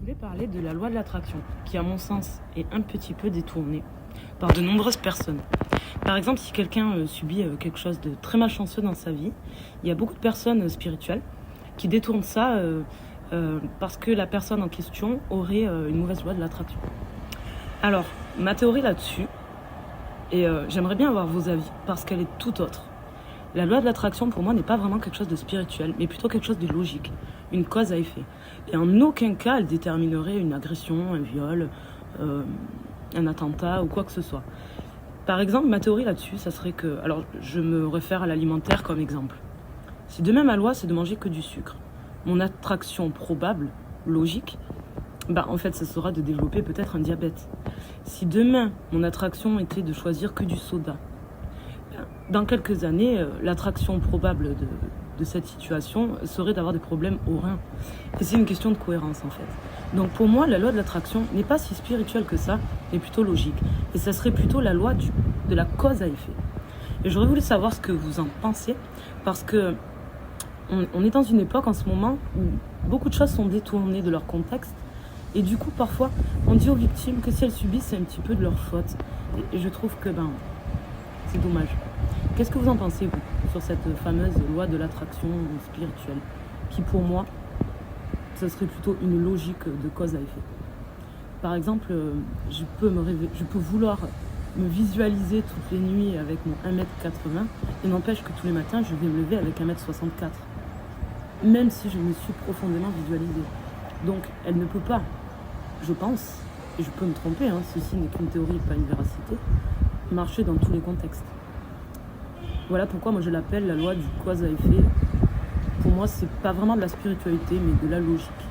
voulais parler de la loi de l'attraction, qui à mon sens est un petit peu détournée par de nombreuses personnes. Par exemple, si quelqu'un subit quelque chose de très malchanceux dans sa vie, il y a beaucoup de personnes spirituelles qui détournent ça parce que la personne en question aurait une mauvaise loi de l'attraction. Alors, ma théorie là-dessus, et j'aimerais bien avoir vos avis, parce qu'elle est tout autre. La loi de l'attraction, pour moi, n'est pas vraiment quelque chose de spirituel, mais plutôt quelque chose de logique, une cause à effet. Et en aucun cas, elle déterminerait une agression, un viol, un attentat ou quoi que ce soit. Par exemple, ma théorie là-dessus, ça serait que... Alors, je me réfère à l'alimentaire comme exemple. Si demain, ma loi, c'est de manger que du sucre, mon attraction probable, logique, en fait, ça sera de développer peut-être un diabète. Si demain, mon attraction était de choisir que du soda, dans quelques années, l'attraction probable de cette situation serait d'avoir des problèmes aux reins. Et c'est une question de cohérence en fait. Donc pour moi, la loi de l'attraction n'est pas si spirituelle que ça, mais plutôt logique. Et ça serait plutôt la loi de la cause à effet. Et j'aurais voulu savoir ce que vous en pensez, parce que on est dans une époque en ce moment où beaucoup de choses sont détournées de leur contexte. Et du coup, parfois, on dit aux victimes que si elles subissent, c'est un petit peu de leur faute. Et je trouve que c'est dommage. Qu'est-ce que vous en pensez, vous, sur cette fameuse loi de l'attraction spirituelle, qui pour moi, ce serait plutôt une logique de cause à effet. Par exemple, je peux vouloir me visualiser toutes les nuits avec mon 1m80, et n'empêche que tous les matins, je vais me lever avec 1m64, même si je me suis profondément visualisée. Donc, elle ne peut pas, je pense, et je peux me tromper, ceci n'est qu'une théorie et pas une véracité, marcher dans tous les contextes. Voilà pourquoi moi je l'appelle la loi du cause à effet. Pour moi, c'est pas vraiment de la spiritualité, mais de la logique.